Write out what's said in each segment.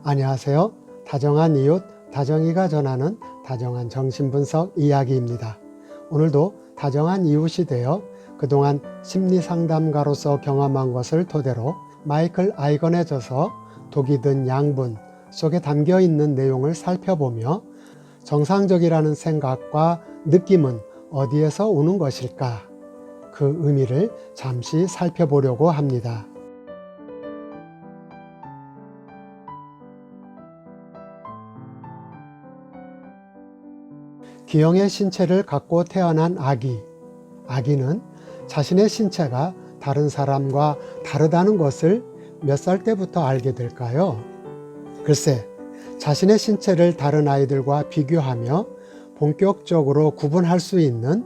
안녕하세요. 다정한 이웃, 다정이가 전하는 다정한 정신분석 이야기입니다. 오늘도 다정한 이웃이 되어 그동안 심리상담가로서 경험한 것을 토대로 마이클 아이건의 저서 독이 든 양분 속에 담겨 있는 내용을 살펴보며 정상적이라는 생각과 느낌은 어디에서 오는 것일까? 그 의미를 잠시 살펴보려고 합니다. 기형의 신체를 갖고 태어난 아기. 아기는 자신의 신체가 다른 사람과 다르다는 것을 몇 살 때부터 알게 될까요? 글쎄, 자신의 신체를 다른 아이들과 비교하며 본격적으로 구분할 수 있는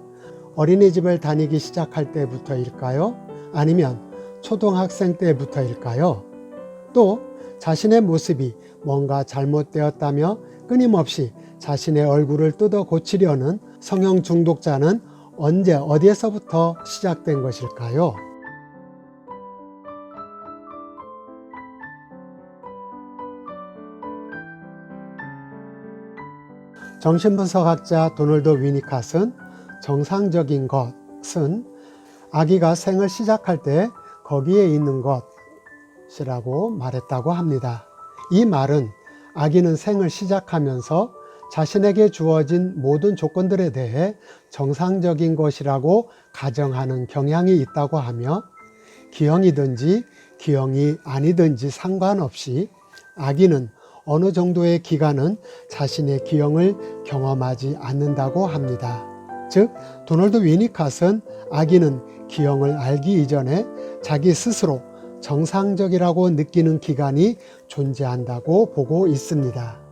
어린이집을 다니기 시작할 때부터일까요? 아니면 초등학생 때부터일까요? 또 자신의 모습이 뭔가 잘못되었다며 끊임없이 자신의 얼굴을 뜯어 고치려는 성형 중독자는 언제 어디에서부터 시작된 것일까요? 정신분석학자 도널드 위니캇은 정상적인 것은 아기가 생을 시작할 때 거기에 있는 것이라고 말했다고 합니다. 이 말은 아기는 생을 시작하면서 자신에게 주어진 모든 조건들에 대해 정상적인 것이라고 가정하는 경향이 있다고 하며 기형이든지 기형이 아니든지 상관없이 아기는 어느 정도의 기간은 자신의 기형을 경험하지 않는다고 합니다. 즉, 도널드 위니캇은 아기는 기형을 알기 이전에 자기 스스로 정상적이라고 느끼는 기간이 존재한다고 보고 있습니다.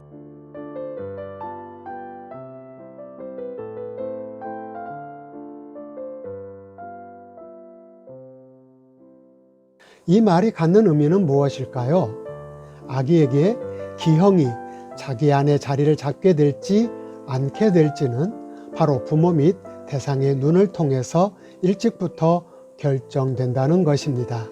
이 말이 갖는 의미는 무엇일까요? 아기에게 기형이 자기 안에 자리를 잡게 될지 않게 될지는 바로 부모 및 대상의 눈을 통해서 일찍부터 결정된다는 것입니다.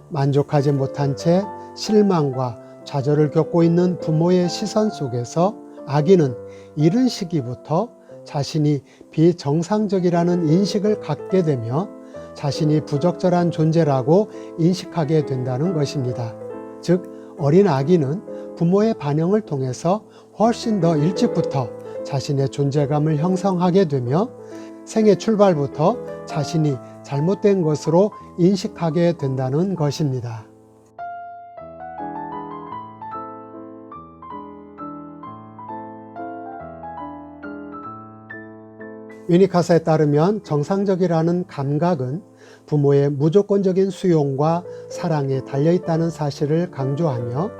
만족하지 못한 채 실망과 좌절을 겪고 있는 부모의 시선 속에서 아기는 이른 시기부터 자신이 비정상적이라는 인식을 갖게 되며 자신이 부적절한 존재라고 인식하게 된다는 것입니다. 즉, 어린 아기는 부모의 반응을 통해서 훨씬 더 일찍부터 자신의 존재감을 형성하게 되며 생애 출발부터 자신이 잘못된 것으로 인식하게 된다는 것입니다. 위니캇에 따르면 정상적이라는 감각은 부모의 무조건적인 수용과 사랑에 달려있다는 사실을 강조하며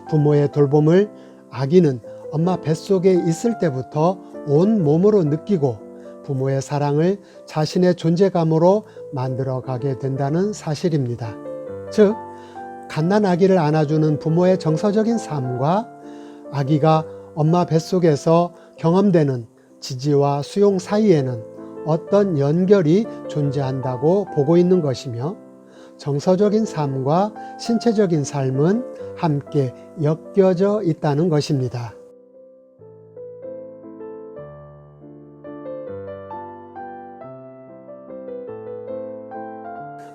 부모의 돌봄을 아기는 엄마 뱃속에 있을 때부터 온 몸으로 느끼고 부모의 사랑을 자신의 존재감으로 만들어가게 된다는 사실입니다. 즉, 갓난아기를 안아주는 부모의 정서적인 삶과 아기가 엄마 뱃속에서 경험되는 지지와 수용 사이에는 어떤 연결이 존재한다고 보고 있는 것이며 정서적인 삶과 신체적인 삶은 함께 엮여져 있다는 것입니다.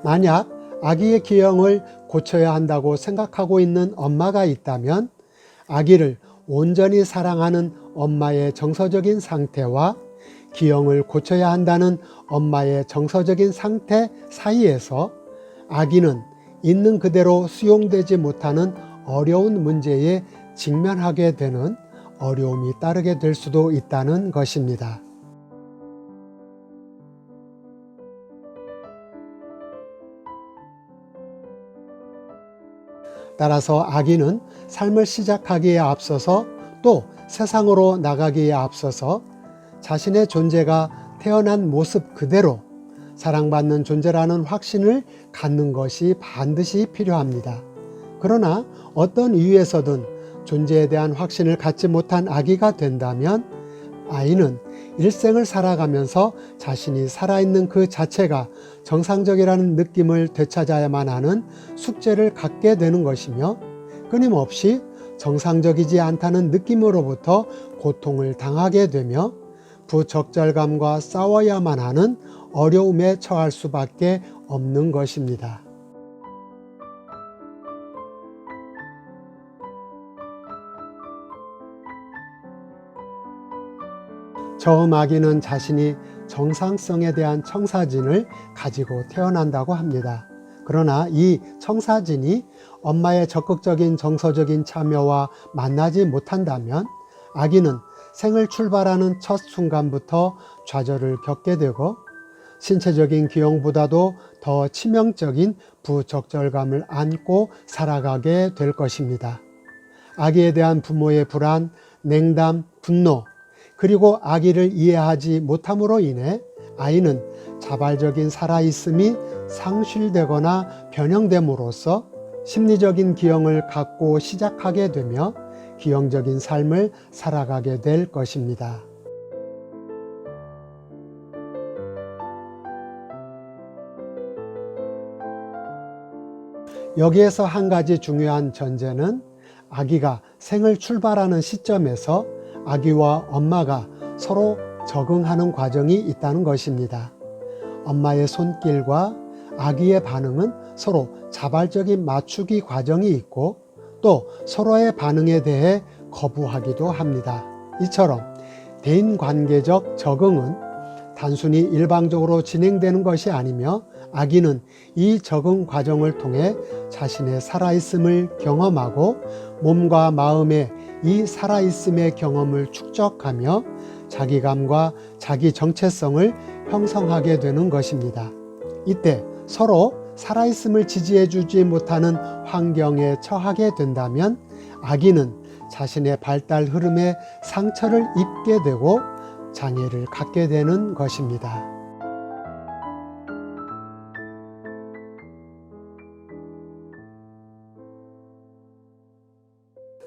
만약 아기의 기형을 고쳐야 한다고 생각하고 있는 엄마가 있다면 아기를 온전히 사랑하는 엄마의 정서적인 상태와 기형을 고쳐야 한다는 엄마의 정서적인 상태 사이에서 아기는 있는 그대로 수용되지 못하는 어려운 문제에 직면하게 되는 어려움이 따르게 될 수도 있다는 것입니다. 따라서 아기는 삶을 시작하기에 앞서서 또 세상으로 나가기에 앞서서 자신의 존재가 태어난 모습 그대로 사랑받는 존재라는 확신을 갖는 것이 반드시 필요합니다. 그러나 어떤 이유에서든 존재에 대한 확신을 갖지 못한 아기가 된다면 아이는 일생을 살아가면서 자신이 살아있는 그 자체가 정상적이라는 느낌을 되찾아야만 하는 숙제를 갖게 되는 것이며 끊임없이 정상적이지 않다는 느낌으로부터 고통을 당하게 되며 부적절감과 싸워야만 하는 어려움에 처할 수밖에 없는 것입니다. 처음 아기는 자신이 정상성에 대한 청사진을 가지고 태어난다고 합니다. 그러나 이 청사진이 엄마의 적극적인 정서적인 참여와 만나지 못한다면 아기는 생을 출발하는 첫 순간부터 좌절을 겪게 되고 신체적인 기형보다도 더 치명적인 부적절감을 안고 살아가게 될 것입니다. 아기에 대한 부모의 불안, 냉담, 분노, 그리고 아기를 이해하지 못함으로 인해 아이는 자발적인 살아있음이 상실되거나 변형됨으로써 심리적인 기형을 갖고 시작하게 되며 기형적인 삶을 살아가게 될 것입니다. 여기에서 한 가지 중요한 전제는 아기가 생을 출발하는 시점에서 아기와 엄마가 서로 적응하는 과정이 있다는 것입니다. 엄마의 손길과 아기의 반응은 서로 자발적인 맞추기 과정이 있고 또 서로의 반응에 대해 거부하기도 합니다. 이처럼 대인관계적 적응은 단순히 일방적으로 진행되는 것이 아니며 아기는 이 적응 과정을 통해 자신의 살아있음을 경험하고 몸과 마음의 이 살아있음의 경험을 축적하며 자기감과 자기 정체성을 형성하게 되는 것입니다. 이때 서로 살아있음을 지지해주지 못하는 환경에 처하게 된다면 아기는 자신의 발달 흐름에 상처를 입게 되고 장애를 갖게 되는 것입니다.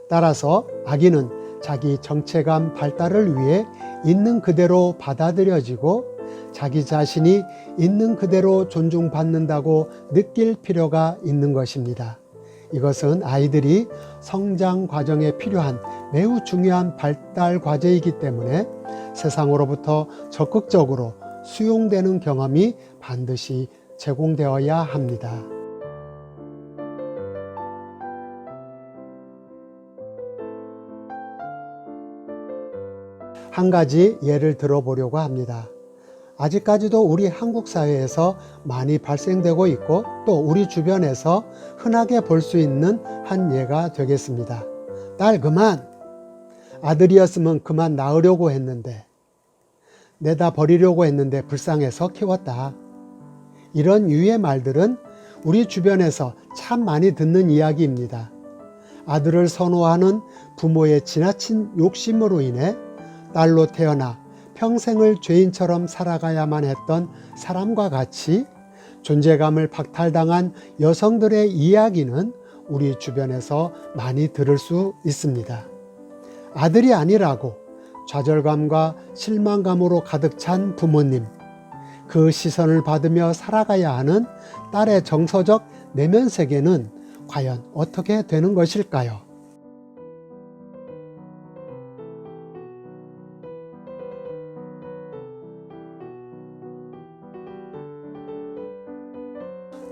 따라서 아기는 자기 정체감 발달을 위해 있는 그대로 받아들여지고 자기 자신이 있는 그대로 존중받는다고 느낄 필요가 있는 것입니다. 이것은 아이들이 성장 과정에 필요한 매우 중요한 발달 과제이기 때문에 세상으로부터 적극적으로 수용되는 경험이 반드시 제공되어야 합니다. 한 가지 예를 들어보려고 합니다. 아직까지도 우리 한국 사회에서 많이 발생되고 있고 또 우리 주변에서 흔하게 볼 수 있는 한 예가 되겠습니다. 딸 그만! 아들이었으면 그만 낳으려고 했는데, 내다 버리려고 했는데 불쌍해서 키웠다. 이런 유의 말들은 우리 주변에서 참 많이 듣는 이야기입니다. 아들을 선호하는 부모의 지나친 욕심으로 인해 딸로 태어나 평생을 죄인처럼 살아가야만 했던 사람과 같이 존재감을 박탈당한 여성들의 이야기는 우리 주변에서 많이 들을 수 있습니다. 아들이 아니라고 좌절감과 실망감으로 가득 찬 부모님, 그 시선을 받으며 살아가야 하는 딸의 정서적 내면 세계는 과연 어떻게 되는 것일까요?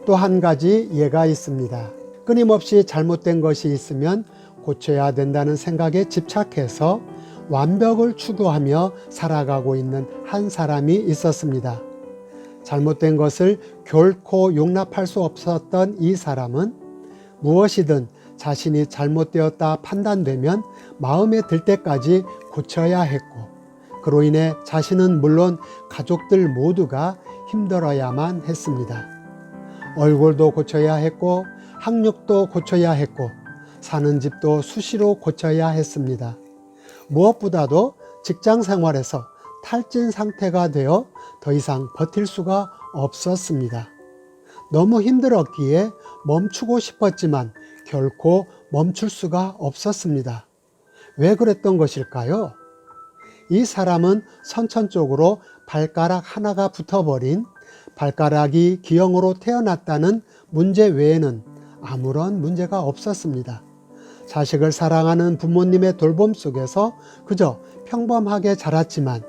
또 한 가지 예가 있습니다. 끊임없이 잘못된 것이 있으면 고쳐야 된다는 생각에 집착해서 완벽을 추구하며 살아가고 있는 한 사람이 있었습니다. 잘못된 것을 결코 용납할 수 없었던 이 사람은 무엇이든 자신이 잘못되었다 판단되면 마음에 들 때까지 고쳐야 했고, 그로 인해 자신은 물론 가족들 모두가 힘들어야만 했습니다. 얼굴도 고쳐야 했고 학력도 고쳐야 했고 사는 집도 수시로 고쳐야 했습니다. 무엇보다도 직장 생활에서 탈진 상태가 되어 더 이상 버틸 수가 없었습니다. 너무 힘들었기에 멈추고 싶었지만 결코 멈출 수가 없었습니다. 왜 그랬던 것일까요? 이 사람은 선천적으로 발가락 하나가 붙어버린 발가락이 기형으로 태어났다는 문제 외에는 아무런 문제가 없었습니다. 자식을 사랑하는 부모님의 돌봄 속에서 그저 평범하게 자랐지만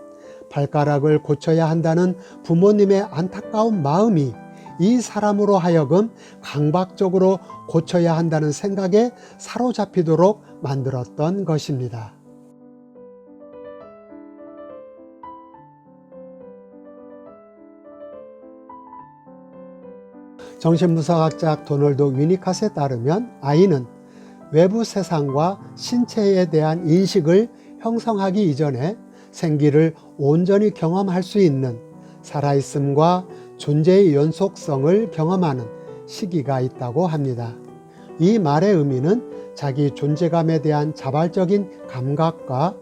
발가락을 고쳐야 한다는 부모님의 안타까운 마음이 이 사람으로 하여금 강박적으로 고쳐야 한다는 생각에 사로잡히도록 만들었던 것입니다. 정신분석학자 도널드 위니캇에 따르면 아이는 외부 세상과 신체에 대한 인식을 형성하기 이전에 생기를 온전히 경험할 수 있는 살아있음과 존재의 연속성을 경험하는 시기가 있다고 합니다. 이 말의 의미는 자기 존재감에 대한 자발적인 감각과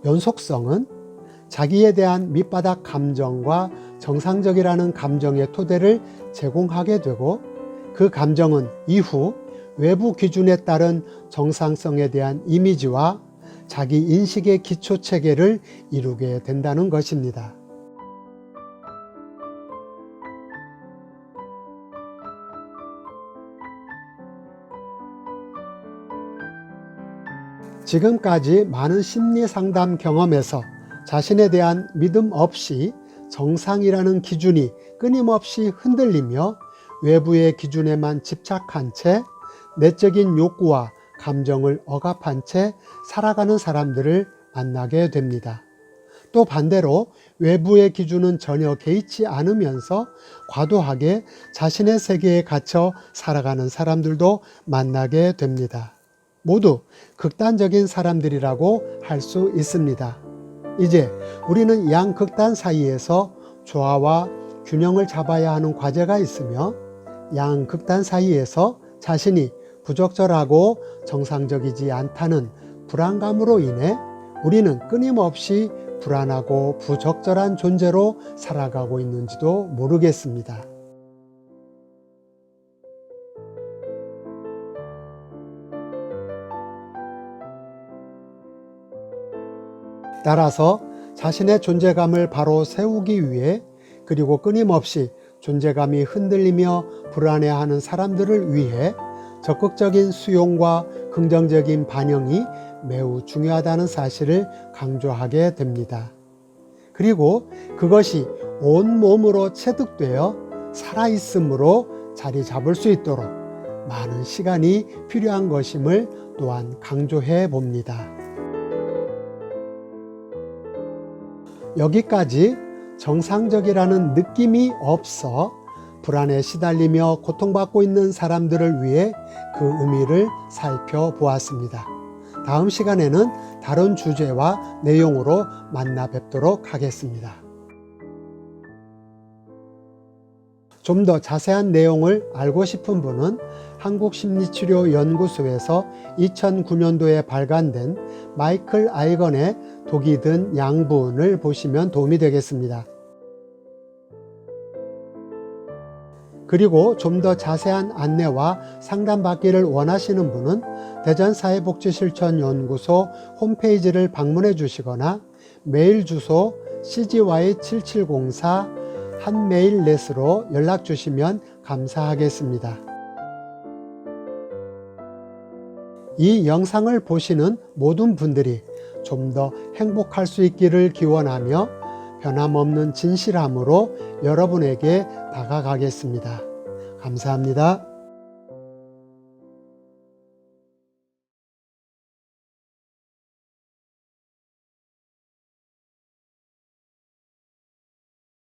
연속성은 자기에 대한 밑바닥 감정과 정상적이라는 감정의 토대를 제공하게 되고 그 감정은 이후 외부 기준에 따른 정상성에 대한 이미지와 자기 인식의 기초 체계를 이루게 된다는 것입니다. 지금까지 많은 심리 상담 경험에서 자신에 대한 믿음 없이 정상이라는 기준이 끊임없이 흔들리며 외부의 기준에만 집착한 채 내적인 욕구와 감정을 억압한 채 살아가는 사람들을 만나게 됩니다. 또 반대로 외부의 기준은 전혀 개의치 않으면서 과도하게 자신의 세계에 갇혀 살아가는 사람들도 만나게 됩니다. 모두 극단적인 사람들이라고 할 수 있습니다. 이제 우리는 양극단 사이에서 조화와 균형을 잡아야 하는 과제가 있으며 양극단 사이에서 자신이 부적절하고 정상적이지 않다는 불안감으로 인해 우리는 끊임없이 불안하고 부적절한 존재로 살아가고 있는지도 모르겠습니다. 따라서 자신의 존재감을 바로 세우기 위해 그리고 끊임없이 존재감이 흔들리며 불안해하는 사람들을 위해 적극적인 수용과 긍정적인 반영이 매우 중요하다는 사실을 강조하게 됩니다. 그리고 그것이 온몸으로 체득되어 살아있음으로 자리 잡을 수 있도록 많은 시간이 필요한 것임을 또한 강조해 봅니다. 여기까지 정상적이라는 느낌이 없어 불안에 시달리며 고통받고 있는 사람들을 위해 그 의미를 살펴보았습니다. 다음 시간에는 다른 주제와 내용으로 만나 뵙도록 하겠습니다. 좀 더 자세한 내용을 알고 싶은 분은 한국심리치료연구소에서 2009년도에 발간된 마이클 아이건의 독이 든 양분을 보시면 도움이 되겠습니다. 그리고 좀 더 자세한 안내와 상담받기를 원하시는 분은 대전사회복지실천연구소 홈페이지를 방문해 주시거나 메일 주소 cgy7704@mail.net으로 연락 주시면 감사하겠습니다. 이 영상을 보시는 모든 분들이 좀 더 행복할 수 있기를 기원하며 변함없는 진실함으로 여러분에게 다가가겠습니다. 감사합니다.